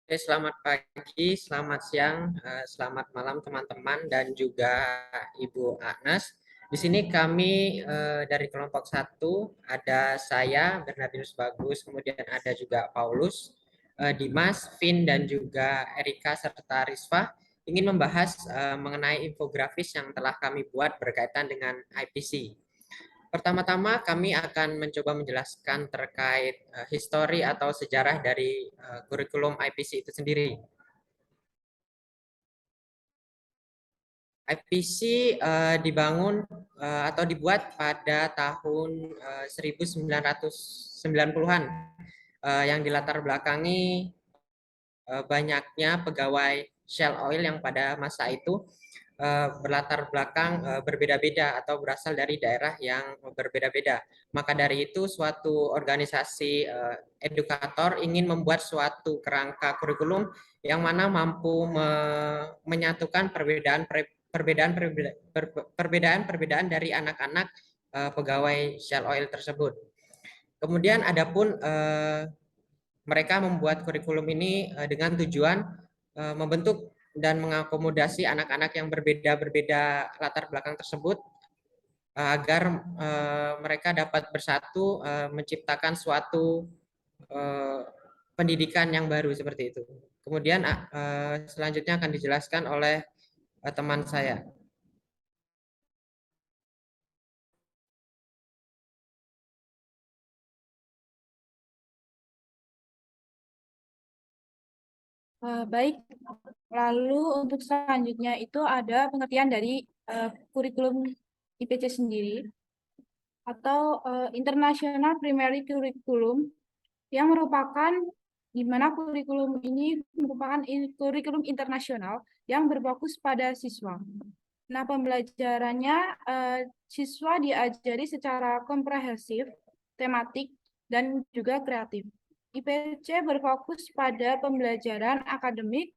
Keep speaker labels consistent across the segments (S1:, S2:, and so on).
S1: Oke, selamat pagi, selamat siang, selamat malam teman-teman dan juga Ibu Agnes. Di sini kami dari kelompok satu ada saya Bernardinus Bagus, kemudian ada juga Paulus, Dimas, Vin dan juga Erika serta Rizva ingin membahas mengenai infografis yang telah kami buat berkaitan dengan IPC. Pertama-tama kami akan mencoba menjelaskan terkait histori atau sejarah dari kurikulum IPC itu sendiri. IPC dibangun atau dibuat pada tahun 1990-an yang dilatar belakangi banyaknya pegawai Shell Oil yang pada masa itu berlatar belakang berbeda-beda atau berasal dari daerah yang berbeda-beda. Maka dari itu suatu organisasi edukator ingin membuat suatu kerangka kurikulum yang mana mampu menyatukan perbedaan dari anak-anak pegawai Shell Oil tersebut. Kemudian adapun mereka membuat kurikulum ini dengan tujuan membentuk dan mengakomodasi anak-anak yang berbeda-berbeda latar belakang tersebut agar mereka dapat bersatu menciptakan suatu eh, pendidikan yang baru seperti itu. Kemudian selanjutnya akan dijelaskan oleh teman saya.
S2: Baik, lalu untuk selanjutnya itu ada pengertian dari kurikulum IPC sendiri atau International Primary Curriculum yang merupakan di mana kurikulum ini merupakan kurikulum internasional yang berfokus pada siswa. Nah, pembelajarannya siswa diajari secara komprehensif, tematik, dan juga kreatif. IPC berfokus pada pembelajaran akademik,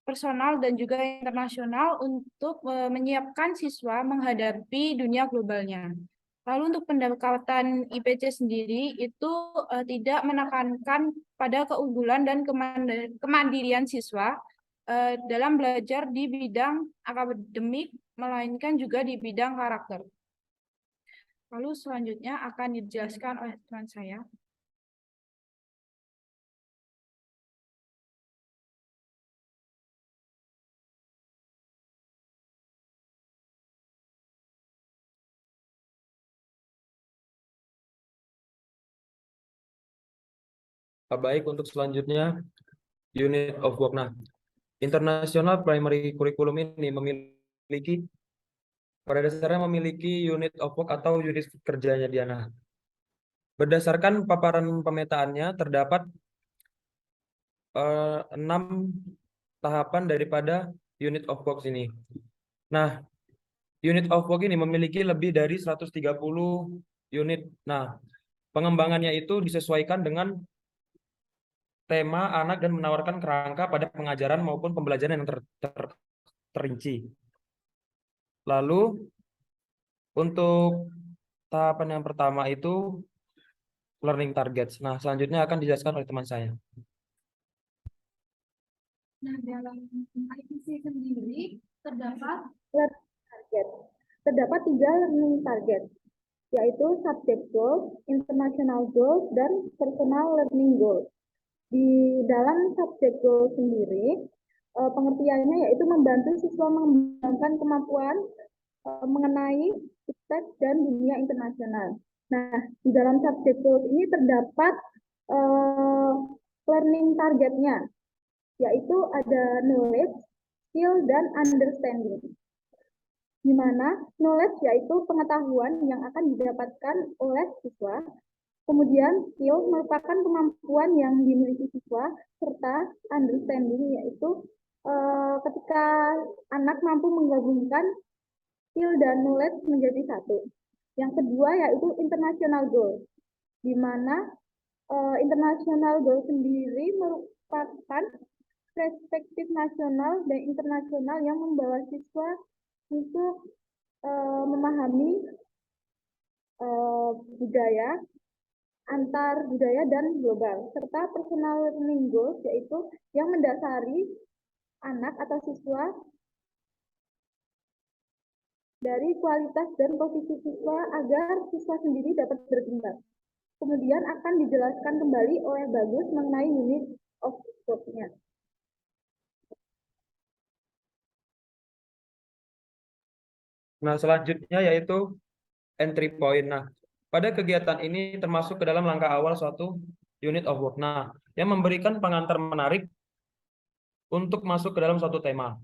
S2: personal, dan juga internasional untuk menyiapkan siswa menghadapi dunia globalnya. Lalu untuk pendekatan IPC sendiri itu tidak menekankan pada keunggulan dan kemandirian siswa dalam belajar di bidang akademik, melainkan juga di bidang karakter. Lalu selanjutnya akan dijelaskan oleh teman saya.
S3: Baik, untuk selanjutnya unit of work. Nah, International Primary Curriculum ini pada dasarnya memiliki unit of work atau unit kerjanya dia. Nah, berdasarkan paparan pemetaannya terdapat 6 tahapan daripada unit of work ini. Nah, unit of work ini memiliki lebih dari 130 unit. Nah, pengembangannya itu disesuaikan dengan tema anak dan menawarkan kerangka pada pengajaran maupun pembelajaran yang terinci. Lalu untuk tahapan yang pertama itu learning targets. Nah, selanjutnya akan dijelaskan oleh teman saya.
S2: Nah, dalam IPC sendiri terdapat
S4: learning target. Terdapat 3 learning target, yaitu subject goals, international goals, dan personal learning goals. Di dalam subject goals sendiri, pengertiannya yaitu membantu siswa mengembangkan kemampuan mengenai teks dan dunia internasional. Nah, di dalam subject goals ini terdapat learning targetnya, yaitu ada knowledge, skill, dan understanding. Di mana knowledge yaitu pengetahuan yang akan didapatkan oleh siswa, kemudian skill merupakan kemampuan yang dimiliki siswa, serta understanding yaitu ketika anak mampu menggabungkan skill dan knowledge menjadi satu. Yang kedua yaitu international goal, di mana international goal sendiri merupakan perspektif nasional dan internasional yang membawa siswa untuk memahami budaya, antar budaya dan global, serta personal learning goals, yaitu yang mendasari anak atau siswa dari kualitas dan posisi siswa agar siswa sendiri dapat berkembang. Kemudian akan dijelaskan kembali oleh Bagus mengenai unit of work-nya.
S3: Nah, selanjutnya yaitu entry point. Nah, pada kegiatan ini termasuk ke dalam langkah awal suatu unit of work. Nah, yang memberikan pengantar menarik untuk masuk ke dalam suatu tema.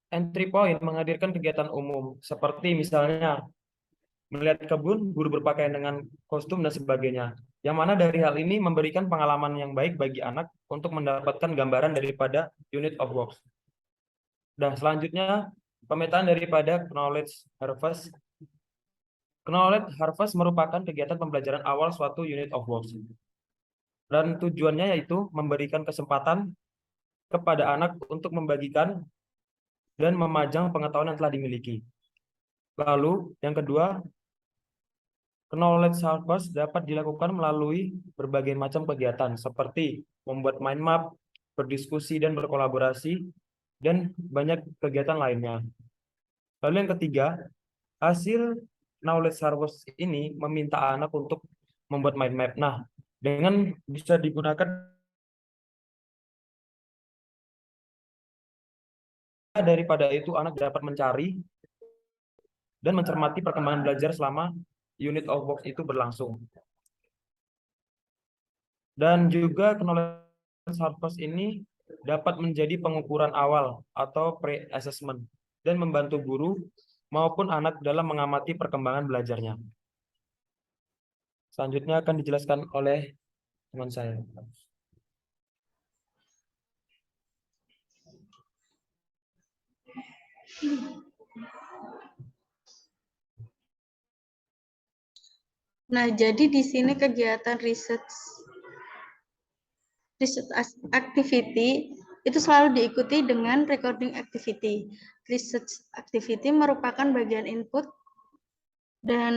S3: Entry point menghadirkan kegiatan umum, seperti misalnya melihat kebun, guru berpakaian dengan kostum, dan sebagainya. Yang mana dari hal ini memberikan pengalaman yang baik bagi anak untuk mendapatkan gambaran daripada unit of work. Dan selanjutnya, pemetaan daripada knowledge harvest. Knowledge harvest merupakan kegiatan pembelajaran awal suatu unit of work. Dan tujuannya yaitu memberikan kesempatan kepada anak untuk membagikan dan memajang pengetahuan yang telah dimiliki. Lalu, yang kedua, knowledge harvest dapat dilakukan melalui berbagai macam kegiatan, seperti membuat mind map, berdiskusi dan berkolaborasi, dan banyak kegiatan lainnya. Lalu yang ketiga, hasil knowledge harvest ini meminta anak untuk membuat mind map. Nah, dengan bisa digunakan daripada itu anak dapat mencari dan mencermati perkembangan belajar selama unit of work itu berlangsung. Dan juga knowledge harvest ini dapat menjadi pengukuran awal atau pre-assessment dan membantu guru maupun anak dalam mengamati perkembangan belajarnya. Selanjutnya akan dijelaskan oleh teman saya.
S5: Nah, jadi di sini kegiatan research activity itu selalu diikuti dengan recording activity. Research activity merupakan bagian input dan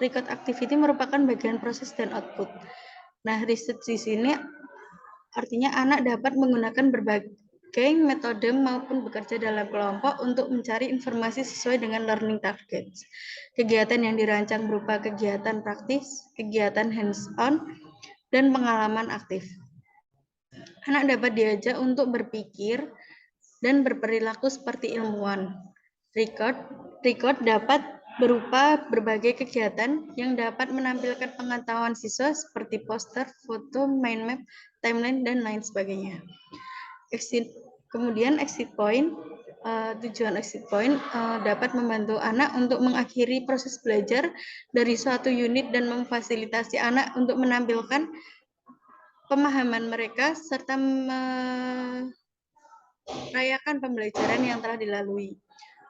S5: record activity merupakan bagian proses dan output. Nah, research di sini artinya anak dapat menggunakan berbagai metode maupun bekerja dalam kelompok untuk mencari informasi sesuai dengan learning targets. Kegiatan yang dirancang berupa kegiatan praktis, kegiatan hands-on, dan pengalaman aktif. Anak dapat diajak untuk berpikir dan berperilaku seperti ilmuwan. Record dapat berupa berbagai kegiatan yang dapat menampilkan pengetahuan siswa seperti poster, foto, mind map, timeline, dan lain sebagainya. Kemudian exit point, tujuan exit point dapat membantu anak untuk mengakhiri proses belajar dari suatu unit dan memfasilitasi anak untuk menampilkan pemahaman mereka serta merayakan pembelajaran yang telah dilalui.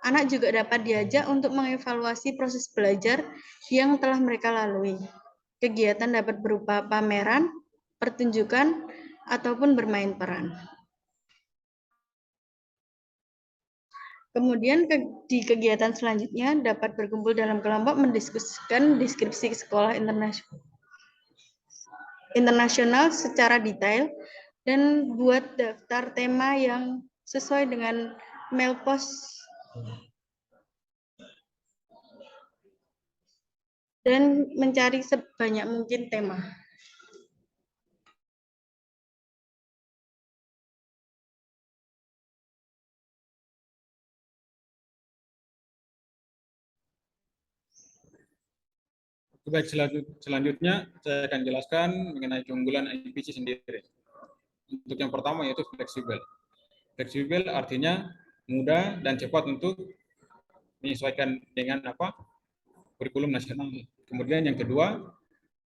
S5: Anak juga dapat diajak untuk mengevaluasi proses belajar yang telah mereka lalui. Kegiatan dapat berupa pameran, pertunjukan, ataupun bermain peran. Kemudian di kegiatan selanjutnya dapat berkumpul dalam kelompok mendiskusikan deskripsi sekolah internasional secara detail dan buat daftar tema yang sesuai dengan Mailpost dan mencari sebanyak mungkin tema.
S6: Baik, selanjutnya saya akan jelaskan mengenai keunggulan IPC sendiri. Untuk yang pertama yaitu fleksibel. Fleksibel artinya mudah dan cepat untuk menyesuaikan dengan kurikulum nasional. Kemudian yang kedua,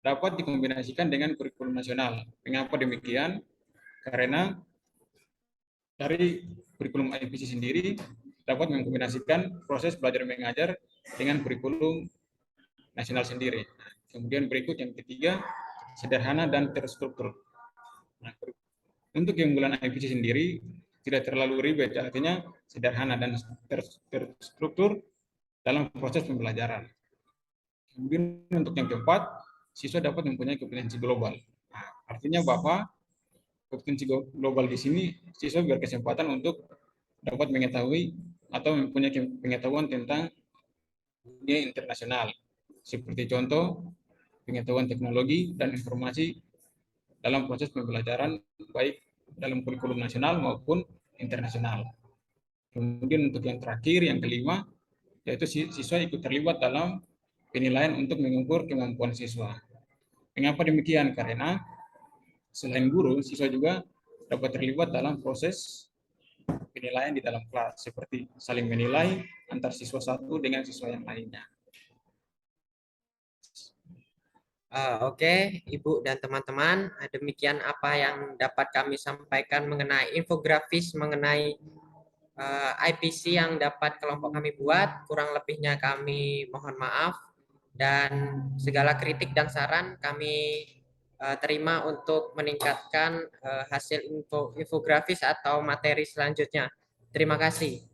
S6: dapat dikombinasikan dengan kurikulum nasional. Mengapa demikian? Karena dari kurikulum IPC sendiri dapat mengkombinasikan proses belajar mengajar dengan kurikulum nasional sendiri. Kemudian berikut yang ketiga, sederhana dan terstruktur. Nah, untuk keunggulan IPC sendiri tidak terlalu ribet, artinya sederhana dan terstruktur dalam proses pembelajaran. Kemudian untuk yang keempat, siswa dapat mempunyai kompetensi global. Nah, artinya bahwa kompetensi global di sini siswa berkesempatan untuk dapat mengetahui atau mempunyai pengetahuan tentang dunia internasional. Seperti contoh, pengetahuan teknologi dan informasi dalam proses pembelajaran baik dalam kurikulum nasional maupun internasional. Kemudian untuk yang terakhir, yang kelima, yaitu siswa ikut terlibat dalam penilaian untuk mengukur kemampuan siswa. Mengapa demikian? Karena selain guru, siswa juga dapat terlibat dalam proses penilaian di dalam kelas, seperti saling menilai antar siswa satu dengan siswa yang lainnya.
S1: Oke, Ibu dan teman-teman, demikian apa yang dapat kami sampaikan mengenai infografis mengenai IPC yang dapat kelompok kami buat. Kurang lebihnya kami mohon maaf, dan segala kritik dan saran kami terima untuk meningkatkan hasil infografis atau materi selanjutnya. Terima kasih.